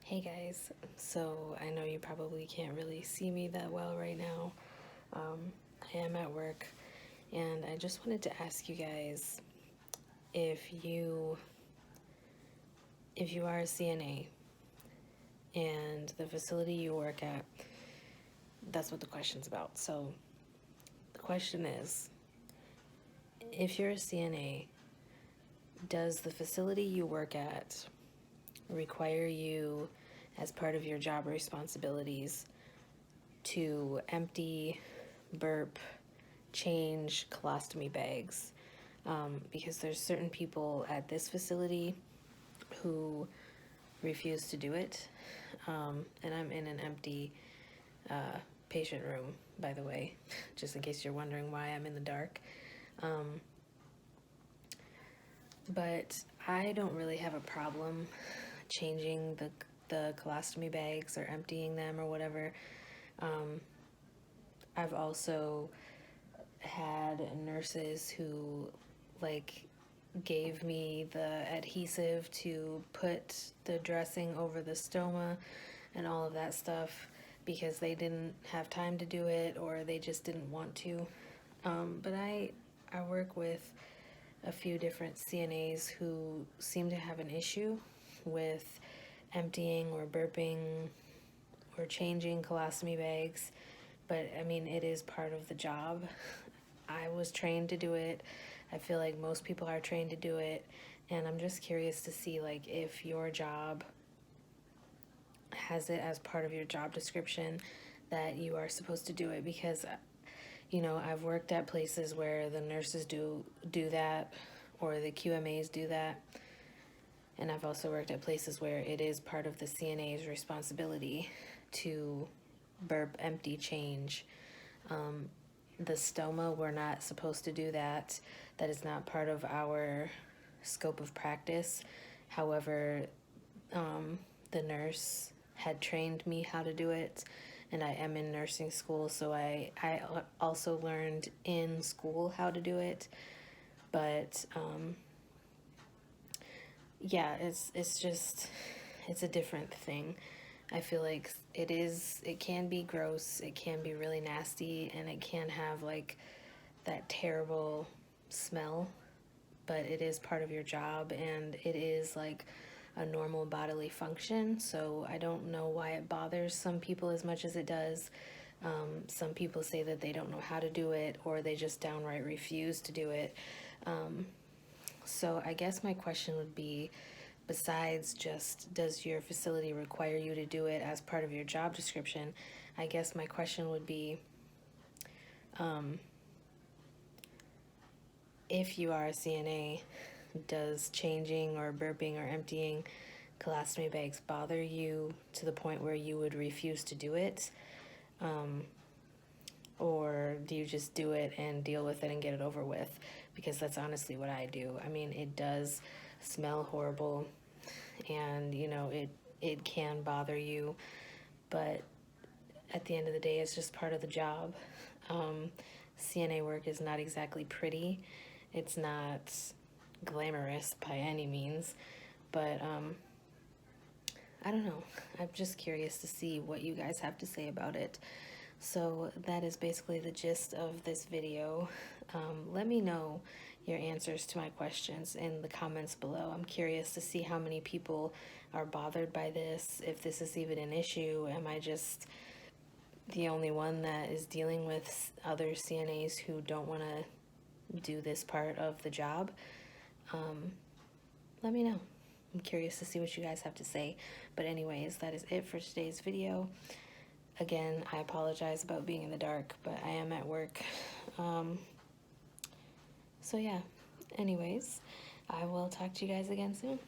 Hey guys, so I know you probably can't really see me that well right now. I am at work, and I just wanted to ask you guys if you are a CNA and the facility you work at, that's what the question's about. So the question is, if you're a CNA, does the facility you work at require you, as part of your job responsibilities, to empty, burp, change colostomy bags? Because there's certain people at this facility who refuse to do it. And I'm in an empty patient room, by the way, just in case you're wondering why I'm in the dark. But I don't really have a problem changing the colostomy bags or emptying them or whatever. I've also had nurses who gave me the adhesive to put the dressing over the stoma and all of that stuff because they didn't have time to do it or they just didn't want to. But I work with a few different CNAs who seem to have an issue with emptying or burping or changing colostomy bags. But I mean, it is part of the job. I was trained to do it. I feel like most people are trained to do it. And I'm just curious to see if your job has it as part of your job description that you are supposed to do it, because I've worked at places where the nurses do that or the QMAs do that. And I've also worked at places where it is part of the CNA's responsibility to burp, empty, change. The stoma, we're not supposed to do that. That is not part of our scope of practice. However, the nurse had trained me how to do it, and I am in nursing school, so I also learned in school how to do it. But yeah, it's a different thing. I feel like it can be gross, it can be really nasty, and it can have that terrible smell, but it is part of your job and it is a normal bodily function. So I don't know why it bothers some people as much as it does. Some people say that they don't know how to do it or they just downright refuse to do it. So I guess my question would be, besides just does your facility require you to do it as part of your job description, I guess my question would be, if you are a CNA, does changing or burping or emptying colostomy bags bother you to the point where you would refuse to do it? Or do you just do it and deal with it and get it over with? Because that's honestly what I do. I mean, it does smell horrible, and it can bother you, but at the end of the day, it's just part of the job. CNA work is not exactly pretty. It's not glamorous by any means, but I don't know. I'm just curious to see what you guys have to say about it. So that is basically the gist of this video. Let me know your answers to my questions in the comments below. I'm curious to see how many people are bothered by this, if this is even an issue. Am I just the only one that is dealing with other CNAs who don't want to do this part of the job? Let me know. I'm curious to see what you guys have to say. But anyways, that is it for today's video. Again, I apologize about being in the dark, but I am at work. So yeah, anyways, I will talk to you guys again soon.